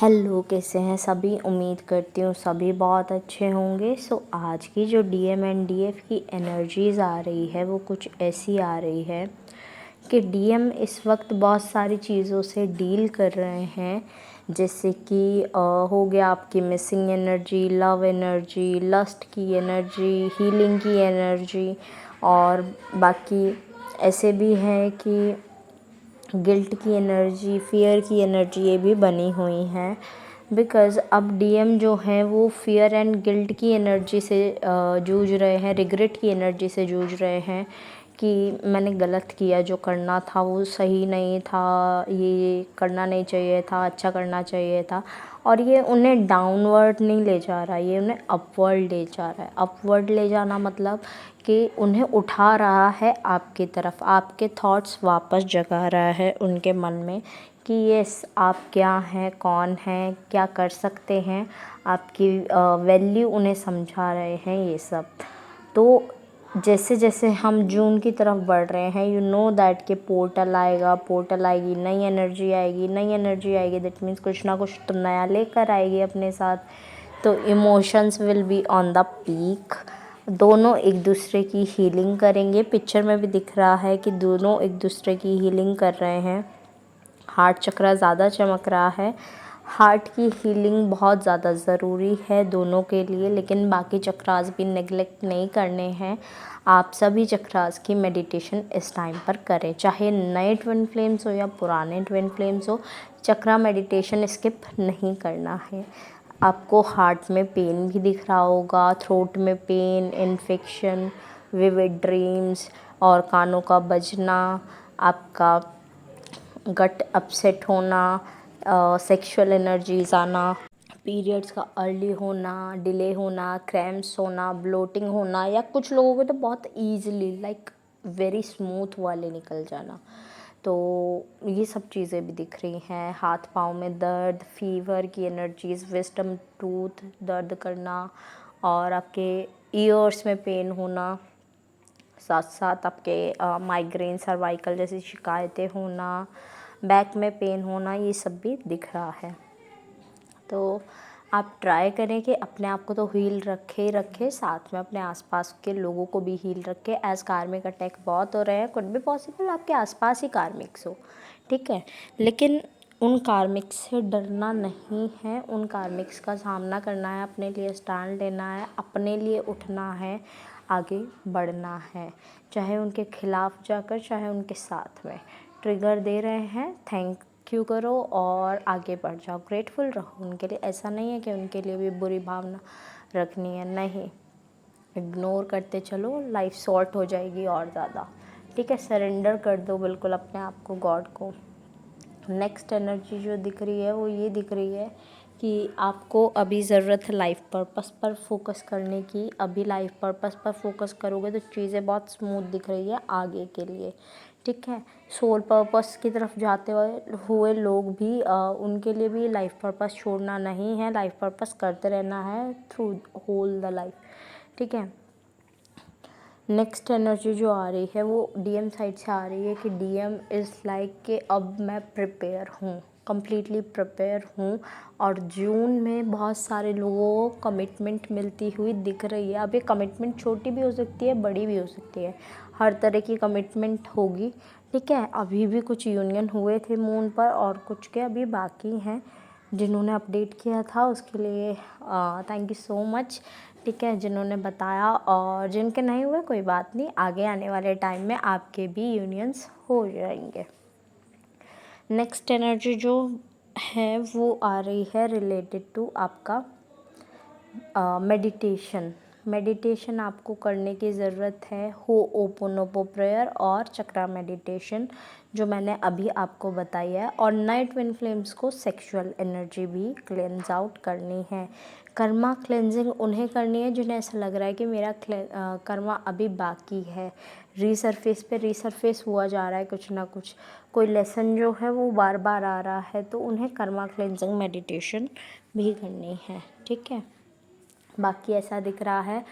Hello, कैसे हैं सभी। उम्मीद करती हूँ सभी बहुत अच्छे होंगे। आज की जो डीएम एंड डीएफ की एनर्जीज़ आ रही है वो कुछ ऐसी आ रही है कि डीएम इस वक्त बहुत सारी चीज़ों से डील कर रहे हैं, जैसे कि हो गया आपकी missing energy, love energy, lust की एनर्जी, हीलिंग की एनर्जी, और बाकी ऐसे भी है कि गिल्ट की एनर्जी, फियर की एनर्जी, ये भी बनी हुई हैं। बिकॉज़ अब डीएम जो हैं वो फियर एंड गिल्ट की एनर्जी से जूझ रहे हैं, रिग्रेट की एनर्जी से जूझ रहे हैं कि मैंने गलत किया, जो करना था वो सही नहीं था, ये करना नहीं चाहिए था, अच्छा करना चाहिए था। और ये उन्हें डाउनवर्ड नहीं ले जा रहा, ये उन्हें अपवर्ड ले जा रहा है। अपवर्ड ले जाना मतलब कि उन्हें उठा रहा है आपकी तरफ, आपके थॉट्स वापस जगा रहा है उनके मन में कि यस, आप क्या हैं, कौन हैं, क्या कर सकते हैं, आपकी वैल्यू उन्हें समझा रहे हैं ये सब। तो जैसे जैसे हम जून की तरफ बढ़ रहे हैं, यू नो दैट कि पोर्टल आएगा, पोर्टल आएगी, नई एनर्जी आएगी, नई एनर्जी आएगी, दैट मीन्स कुछ ना कुछ तो नया लेकर आएगी अपने साथ। तो emotions will be on the peak. दोनों एक दूसरे की हीलिंग करेंगे। पिक्चर में भी दिख रहा है कि दोनों एक दूसरे की हीलिंग कर रहे हैं। हार्ट चक्रा ज़्यादा चमक रहा है। हार्ट की हीलिंग बहुत ज़्यादा ज़रूरी है दोनों के लिए, लेकिन बाकी चक्रास भी नेगलेक्ट नहीं करने हैं। आप सभी चक्रास की मेडिटेशन इस टाइम पर करें, चाहे नए ट्विन फ्लेम्स हो या पुराने ट्विन फ्लेम्स हो। चक्रा मेडिटेशन स्किप नहीं करना है। आपको हार्ट में पेन भी दिख रहा होगा, थ्रोट में पेन, इन्फेक्शन, विविड ड्रीम्स और कानों का बजना, आपका गट अपसेट होना, सेक्सुअल एनर्जीज आना, पीरियड्स का अर्ली होना, डिले होना, क्रैम्प्स होना, ब्लोटिंग होना, या कुछ लोगों को तो बहुत ईजिली लाइक वेरी स्मूथ वाले निकल जाना। तो ये सब चीज़ें भी दिख रही हैं। हाथ पाँव में दर्द, फीवर की एनर्जीज, विस्डम टूथ दर्द करना, और आपके ईयर्स में पेन होना, साथ साथ आपके माइग्रेन, सर्वाइकल जैसी शिकायतें होना, बैक में पेन होना, ये सब भी दिख रहा है। तो आप ट्राई करें कि अपने आप को तो हील रखे ही रखे, साथ में अपने आसपास के लोगों को भी हील रखे। एज कार्मिक अटैक बहुत हो रहे हैं, कुड भी पॉसिबल आपके आसपास ही कार्मिक्स हो, ठीक है। लेकिन उन कार्मिक्स से डरना नहीं है, उन कार्मिक्स का सामना करना है, अपने लिए स्टैंड लेना है, अपने लिए उठना है, आगे बढ़ना है, चाहे उनके खिलाफ जाकर, चाहे उनके साथ में। ट्रिगर दे रहे हैं, थैंक यू करो और आगे बढ़ जाओ, ग्रेटफुल रहो उनके लिए। ऐसा नहीं है कि उनके लिए भी बुरी भावना रखनी है, नहीं, इग्नोर करते चलो, लाइफ सॉर्ट हो जाएगी और ज़्यादा, ठीक है। सरेंडर कर दो बिल्कुल अपने आप को गॉड को। नेक्स्ट एनर्जी जो दिख रही है वो ये दिख रही है कि आपको अभी ज़रूरत है लाइफ पर्पस पर फोकस करने की। अभी लाइफ पर्पस पर फोकस करोगे तो चीज़ें बहुत स्मूथ दिख रही है आगे के लिए, ठीक है। सोल पर्पस की तरफ जाते हुए लोग भी उनके लिए भी लाइफ पर्पस छोड़ना नहीं है, लाइफ पर्पस करते रहना है थ्रू होल द लाइफ, ठीक है। नेक्स्ट एनर्जी जो आ रही है वो डीएम साइड से आ रही है कि डीएम इज़ लाइक कि अब मैं प्रिपेयर हूँ, कम्प्लीटली प्रिपेयर हूँ। और जून में बहुत सारे लोगों को कमिटमेंट मिलती हुई दिख रही है। अब ये कमिटमेंट छोटी भी हो सकती है, बड़ी भी हो सकती है, हर तरह की कमिटमेंट होगी, ठीक है। अभी भी कुछ यूनियन हुए थे मून पर और कुछ के अभी बाकी हैं। जिन्होंने अपडेट किया था उसके लिए थैंक यू सो मच, ठीक है, जिन्होंने बताया। और जिनके नहीं हुए कोई बात नहीं, आगे आने वाले टाइम में आपके भी यूनियंस हो जाएंगे। नेक्स्ट एनर्जी जो है वो आ रही है रिलेटेड टू आपका मेडिटेशन। मेडिटेशन आपको करने की ज़रूरत है, हो ओपोनोपो प्रेयर और चक्रा मेडिटेशन जो मैंने अभी आपको बताई है। और नए ट्विन फ्लेम्स को सेक्सुअल एनर्जी भी क्लेंज आउट करनी है। कर्मा क्लेंजिंग उन्हें करनी है जिन्हें ऐसा लग रहा है कि मेरा कर्मा अभी बाकी है, रीसरफेस पे रीसरफेस हुआ जा रहा है, कुछ ना कुछ कोई लेसन जो है वो बार बार आ रहा है, तो उन्हें कर्मा क्लेंजिंग मेडिटेशन भी करनी है, ठीक है। बाकी ऐसा दिख रहा है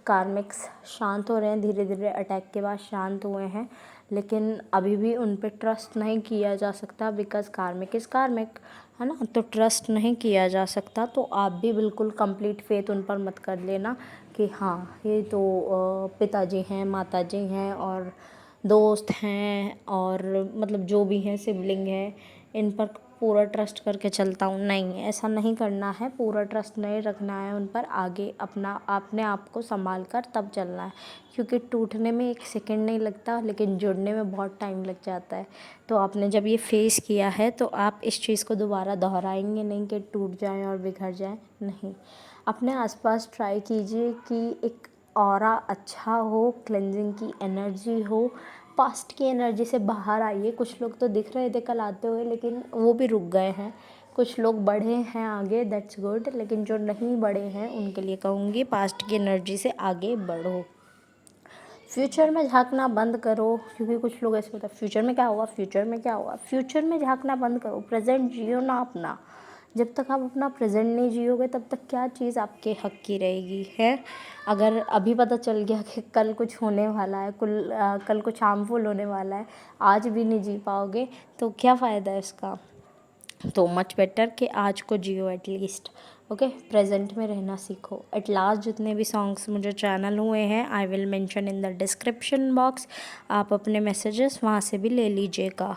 कार्मिक्स शांत हो रहे हैं, धीरे धीरे अटैक के बाद शांत हुए हैं, लेकिन अभी भी उन पे ट्रस्ट नहीं किया जा सकता बिकॉज़ कार्मिक इज़ कार्मिक, है ना। तो ट्रस्ट नहीं किया जा सकता, तो आप भी बिल्कुल कंप्लीट फेथ उन पर मत कर लेना कि हाँ ये तो पिताजी हैं, माताजी हैं और दोस्त हैं और मतलब जो भी हैं सिबलिंग हैं, इन पर पूरा ट्रस्ट करके चलता हूँ। नहीं, ऐसा नहीं करना है, पूरा ट्रस्ट नहीं रखना है उन पर। आगे अपने आप को संभाल कर तब चलना है, क्योंकि टूटने में 1 सेकंड नहीं लगता लेकिन जुड़ने में बहुत टाइम लग जाता है। तो आपने जब ये फेस किया है तो आप इस चीज़ को दोबारा दोहराएंगे नहीं कि टूट जाएं और बिखर जाएं, नहीं। अपने आसपास ट्राई कीजिए कि एक ऑरा अच्छा हो, क्लेंजिंग की एनर्जी हो, पास्ट की एनर्जी से बाहर आइए। कुछ लोग तो दिख रहे थे कल आते हुए लेकिन वो भी रुक गए हैं। कुछ लोग बढ़े हैं आगे, दैट्स गुड, लेकिन जो नहीं बढ़े हैं उनके लिए कहूँगी पास्ट की एनर्जी से आगे बढ़ो। फ्यूचर में झांकना बंद करो, क्योंकि कुछ लोग ऐसे होता है फ्यूचर में क्या होगा, फ्यूचर में क्या होगा। फ्यूचर में झांकना बंद करो, प्रेजेंट जियो ना अपना। जब तक आप अपना प्रेजेंट नहीं जियोगे तब तक क्या चीज़ आपके हक की रहेगी, है। अगर अभी पता चल गया कि कल कुछ होने वाला है, कल कुछ हार्मफुल होने वाला है, आज भी नहीं जी पाओगे तो क्या फ़ायदा है इसका। तो मच बेटर कि आज को जियो एटलीस्ट, ओके। प्रेजेंट में रहना सीखो। एट लास्ट जितने भी सॉन्ग्स मुझे चैनल हुए हैं I will mention in the description box, आप अपने मैसेजेस वहाँ से भी ले लीजिएगा।